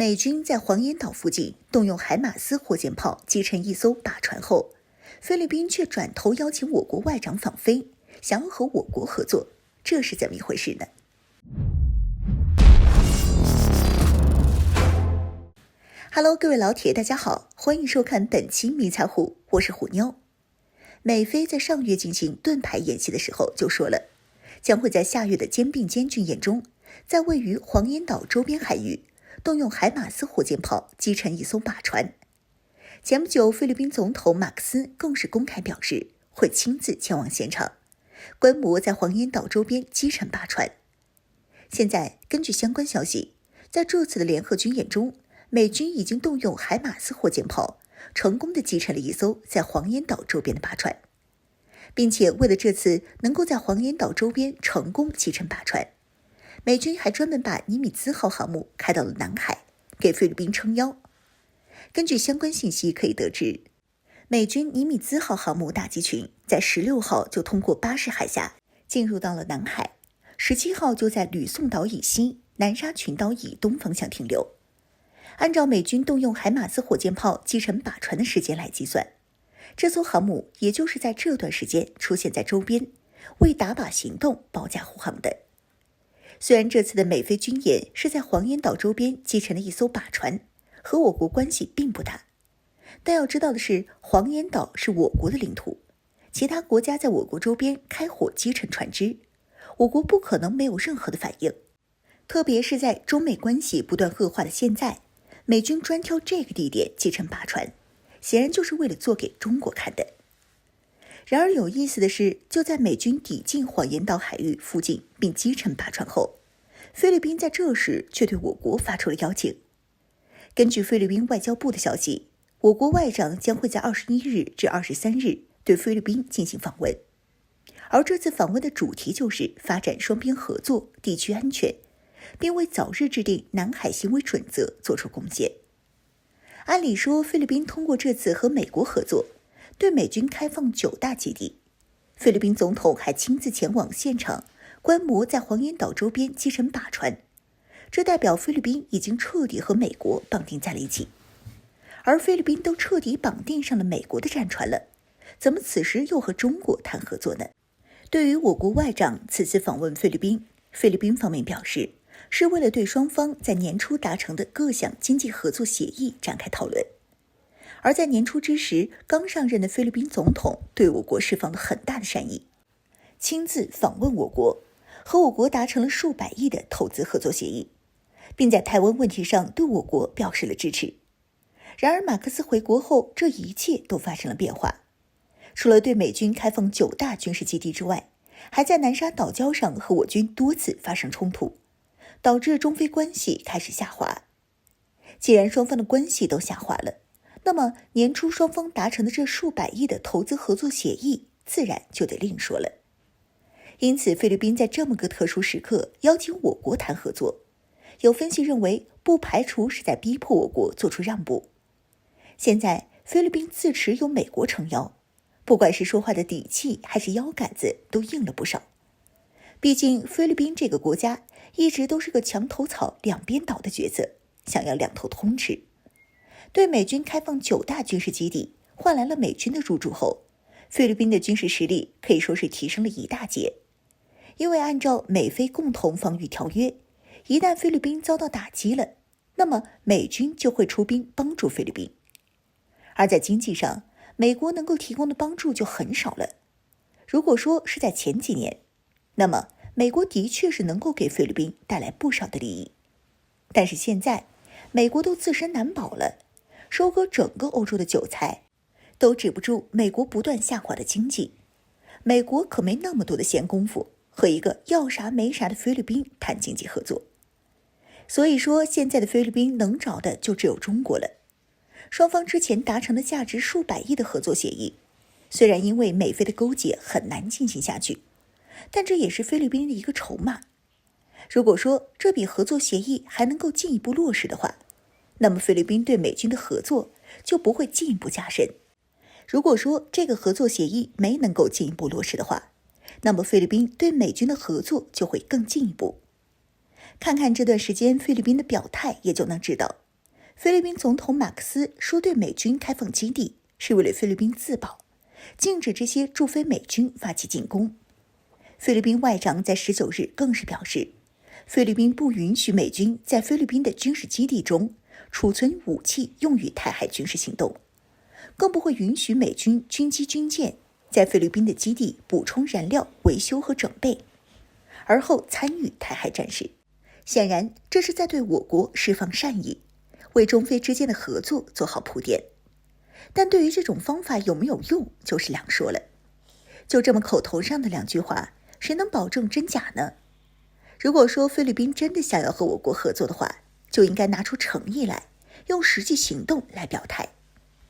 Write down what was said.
美军在黄岩岛附近动用海马斯火箭炮击沉一艘靶船后，菲律宾却转头邀请我国外长访菲，想要和我国合作，这是怎么一回事呢？Hello， 各位老铁，大家好，欢迎收看本期迷彩虎，我是虎妞。美菲在上月进行盾牌演习的时候就说了，将会在下月的肩并肩军演中，在位于黄岩岛周边海域动用海马斯火箭炮击沉一艘靶船。前不久，菲律宾总统马克思更是公开表示会亲自前往现场，观摩在黄岩岛周边击沉靶船。现在，根据相关消息，在这次的联合军演中，美军已经动用海马斯火箭炮，成功地击沉了一艘在黄岩岛周边的靶船，并且为了这次能够在黄岩岛周边成功击沉靶船，美军还专门把尼米兹号航母开到了南海，给菲律宾撑腰。根据相关信息可以得知，美军尼米兹号航母打击群在16号就通过巴士海峡进入到了南海，17号就在吕宋岛以西、南沙群岛以东方向停留。按照美军动用海马斯火箭炮击沉靶船的时间来计算，这艘航母也就是在这段时间出现在周边，为打靶行动保驾护航的。虽然这次的美菲军演是在黄岩岛周边击沉了一艘靶船，和我国关系并不大，但要知道的是，黄岩岛是我国的领土，其他国家在我国周边开火击沉船只，我国不可能没有任何的反应。特别是在中美关系不断恶化的现在，美军专挑这个地点击沉靶船，显然就是为了做给中国看的。然而有意思的是，就在美军抵近黄岩岛海域附近并击沉靶船后，菲律宾在这时却对我国发出了邀请。根据菲律宾外交部的消息，我国外长将会在21日至23日对菲律宾进行访问，而这次访问的主题就是发展双边合作、地区安全，并为早日制定南海行为准则做出贡献。按理说，菲律宾通过这次和美国合作，对美军开放9大基地，菲律宾总统还亲自前往现场观摩在黄岩岛周边击沉靶船，这代表菲律宾已经彻底和美国绑定在了一起。而菲律宾都彻底绑定上了美国的战船了，怎么此时又和中国谈合作呢？对于我国外长此次访问菲律宾，菲律宾方面表示，是为了对双方在年初达成的各项经济合作协议展开讨论。而在年初之时，刚上任的菲律宾总统对我国释放了很大的善意，亲自访问我国，和我国达成了数百亿的投资合作协议，并在台湾问题上对我国表示了支持。然而马克思回国后，这一切都发生了变化。除了对美军开放9大军事基地之外，还在南沙岛礁上和我军多次发生冲突，导致中菲关系开始下滑。既然双方的关系都下滑了，那么年初双方达成的这数百亿的投资合作协议自然就得另说了。因此菲律宾在这么个特殊时刻邀请我国谈合作，有分析认为不排除是在逼迫我国做出让步。现在菲律宾自持有美国撑腰，不管是说话的底气还是腰杆子都硬了不少。毕竟菲律宾这个国家一直都是个墙头草两边倒的角色，想要两头通吃。对美军开放9大军事基地，换来了美军的入驻后，菲律宾的军事实力可以说是提升了一大截。因为按照美菲共同防御条约，一旦菲律宾遭到打击了，那么美军就会出兵帮助菲律宾。而在经济上，美国能够提供的帮助就很少了。如果说是在前几年，那么美国的确是能够给菲律宾带来不少的利益。但是现在，美国都自身难保了，收割整个欧洲的韭菜，都止不住美国不断下滑的经济。美国可没那么多的闲工夫和一个要啥没啥的菲律宾谈经济合作。所以说，现在的菲律宾能找的就只有中国了。双方之前达成的价值数百亿的合作协议，虽然因为美菲的勾结很难进行下去，但这也是菲律宾的一个筹码。如果说这笔合作协议还能够进一步落实的话，那么菲律宾对美军的合作就不会进一步加深。如果说这个合作协议没能够进一步落实的话，那么菲律宾对美军的合作就会更进一步。看看这段时间菲律宾的表态，也就能知道，菲律宾总统马克思说，对美军开放基地是为了菲律宾自保，禁止这些驻菲美军发起进攻。菲律宾外长在19日更是表示，菲律宾不允许美军在菲律宾的军事基地中储存武器用于台海军事行动，更不会允许美军军机军舰在菲律宾的基地补充燃料、维修和整备，而后参与台海战事。显然，这是在对我国释放善意，为中菲之间的合作做好铺垫。但对于这种方法有没有用，就是两说了。就这么口头上的2句话，谁能保证真假呢？如果说菲律宾真的想要和我国合作的话，就应该拿出诚意来，用实际行动来表态。